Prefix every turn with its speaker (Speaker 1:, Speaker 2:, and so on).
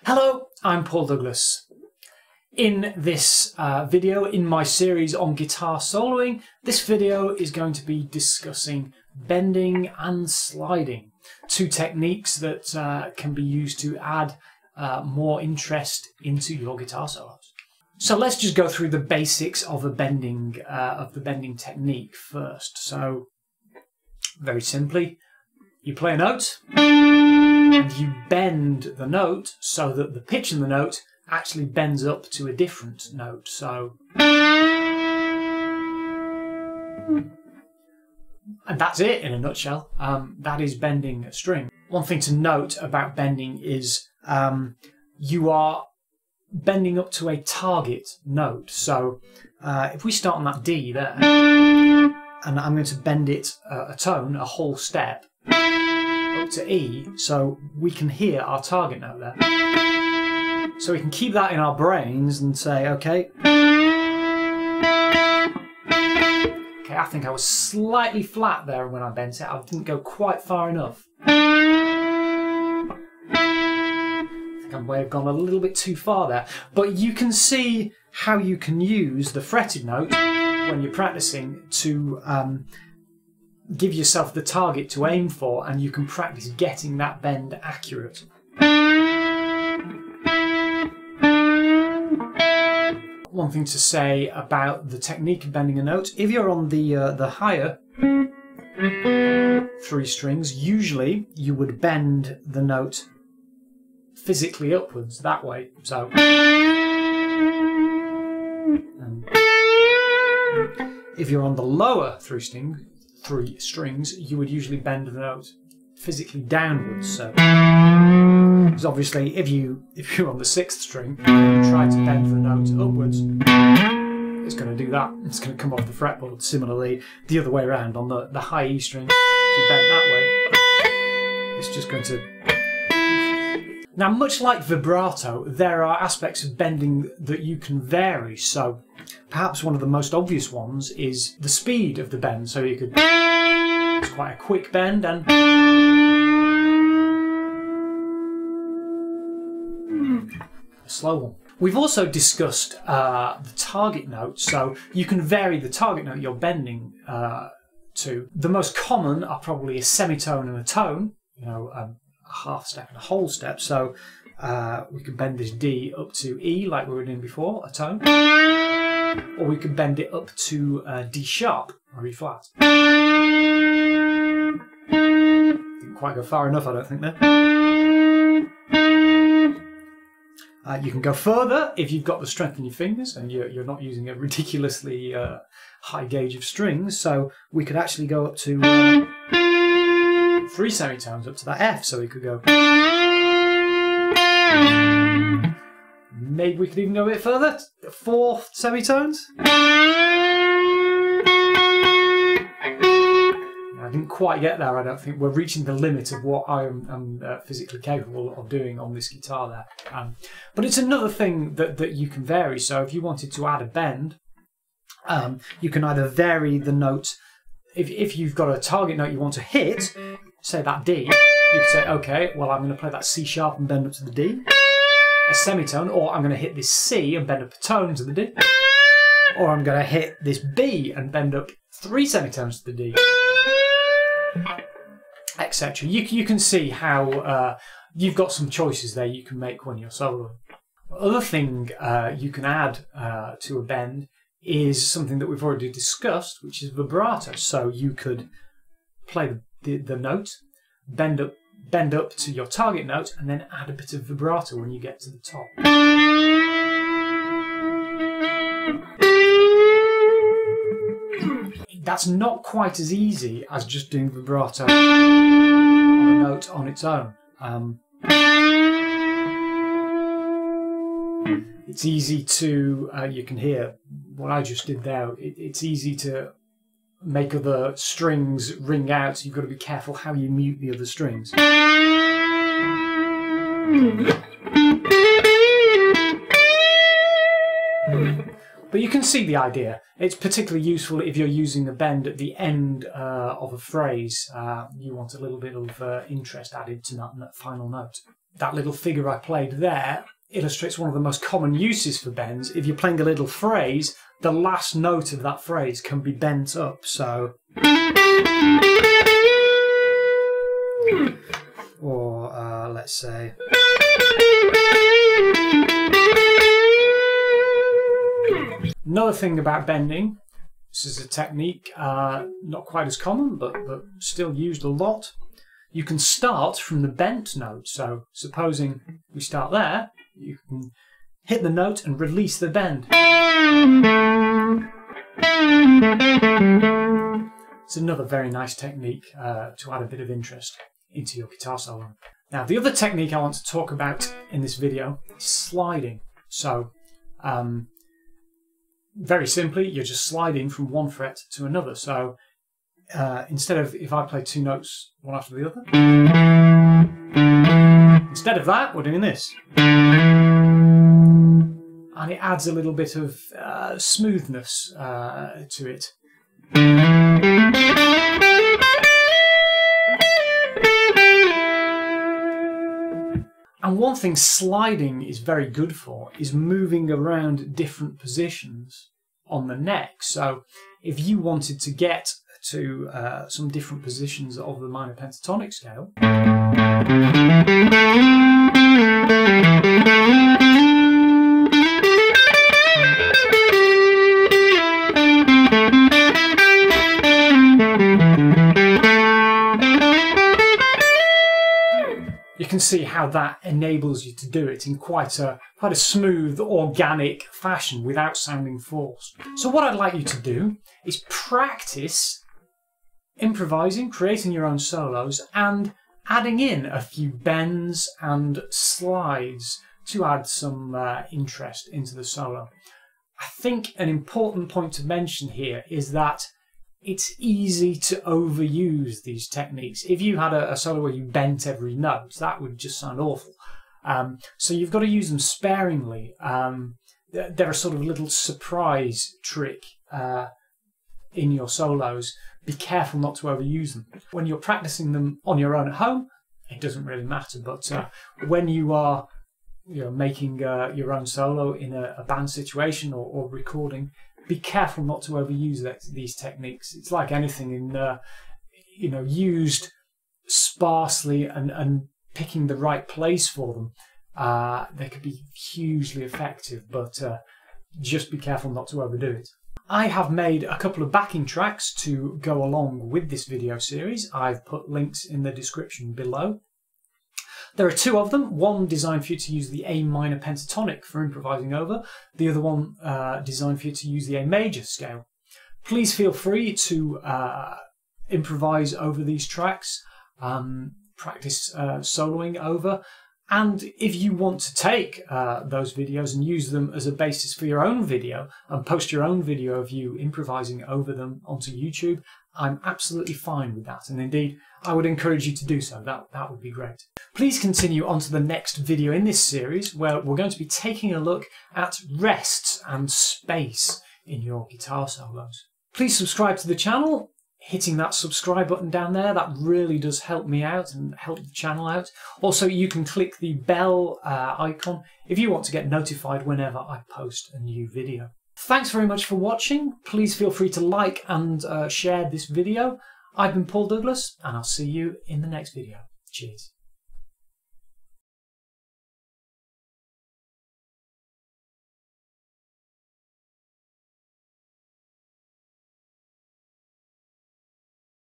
Speaker 1: Hello, I'm Paul Douglas. In this video, in my series on guitar soloing, this video is going to be discussing bending and sliding, two techniques that can be used to add more interest into your guitar solos. So let's just go through the basics of the bending technique first. So very simply, you play a note and you bend the note so that the pitch in the note actually bends up to a different note. So, and that's it in a nutshell. That is bending a string. One thing to note about bending is you are bending up to a target note. So if we start on that D there, and I'm going to bend it a tone, a whole step, up to E, so we can hear our target note there. So we can keep that in our brains and say, okay, I think I was slightly flat there when I bent it. I didn't go quite far enough. I think I may have gone a little bit too far there. But you can see how you can use the fretted note when you're practicing to give yourself the target to aim for, and you can practice getting that bend accurate. One thing to say about the technique of bending a note, if you're on the higher three strings, usually you would bend the note physically upwards that way. So, if you're on the lower three strings, you would usually bend the note physically downwards. So, because obviously, if you're on the sixth string and you try to bend the note upwards, it's going to do that. It's going to come off the fretboard. Similarly, the other way around on the high E string, if you bend that way, it's just going to. Now, much like vibrato, there are aspects of bending that you can vary. So, perhaps one of the most obvious ones is the speed of the bend. So you could. It's quite a quick bend and. A slow one. We've also discussed the target note, so you can vary the target note you're bending to. The most common are probably a semitone and a tone, a half step and a whole step. So we could bend this D up to E like we were doing before, a tone, or we could bend it up to D sharp or E flat. Didn't quite go far enough, I don't think there. You can go further if you've got the strength in your fingers and you're not using a ridiculously high gauge of strings. So we could actually go up to 3 semitones up to that F. So we could go. Maybe we could even go a bit further. 4 semitones. I didn't quite get there, I don't think. We're reaching the limit of what I am physically capable of doing on this guitar there. But it's another thing that you can vary. So if you wanted to add a bend, you can either vary the note. If you've got a target note you want to hit, say that D, you could say, okay, well, I'm going to play that C sharp and bend up to the D, a semitone, or I'm going to hit this C and bend up a tone to the D, or I'm going to hit this B and bend up 3 semitones to the D, etc. You can see how you've got some choices there you can make when you're soloing. Other thing you can add to a bend is something that we've already discussed, which is vibrato. So you could play the note, bend up to your target note, and then add a bit of vibrato when you get to the top. That's not quite as easy as just doing vibrato on a note on its own. It's easy to, you can hear what I just did there, it's easy to make other strings ring out, so you've got to be careful how you mute the other strings. But you can see the idea. It's particularly useful if you're using a bend at the end of a phrase. You want a little bit of interest added to that final note. that little figure I played there illustrates one of the most common uses for bends. If you're playing a little phrase, the last note of that phrase can be bent up. So, or let's say, another thing about bending, this is a technique not quite as common, but still used a lot. You can start from the bent note. So supposing we start there, you can hit the note and release the bend. It's another very nice technique to add a bit of interest into your guitar solo. Now, the other technique I want to talk about in this video is sliding. So very simply, you're just sliding from one fret to another. So instead of, if I play two notes one after the other, instead of that, we're doing this. And it adds a little bit of smoothness to it. And one thing sliding is very good for is moving around different positions on the neck. So if you wanted to get to some different positions of the minor pentatonic scale, you can see how that enables you to do it in quite a smooth, organic fashion without sounding forced. So what I'd like you to do is practice improvising, creating your own solos, and adding in a few bends and slides to add some interest into the solo. I think an important point to mention here is that it's easy to overuse these techniques. If you had a solo where you bent every note, that would just sound awful. So you've got to use them sparingly. They're a sort of little surprise trick in your solos. Be careful not to overuse them. When you're practicing them on your own at home, it doesn't really matter. But when you are making your own solo in a band situation or recording, be careful not to overuse these techniques. It's like anything in used sparsely and picking the right place for them. They could be hugely effective, but just be careful not to overdo it. I have made a couple of backing tracks to go along with this video series. I've put links in the description below. There are two of them, one designed for you to use the A minor pentatonic for improvising over, the other one designed for you to use the A major scale. Please feel free to improvise over these tracks, practice soloing over, and if you want to take those videos and use them as a basis for your own video and post your own video of you improvising over them onto YouTube, I'm absolutely fine with that, and indeed I would encourage you to do so. That would be great. Please continue on to the next video in this series, where we're going to be taking a look at rests and space in your guitar solos. Please subscribe to the channel. Hitting that subscribe button down there, that really does help me out and help the channel out. Also, you can click the bell icon if you want to get notified whenever I post a new video. Thanks very much for watching. Please feel free to like and share this video. I've been Paul Douglas, and I'll see you in the next video. Cheers.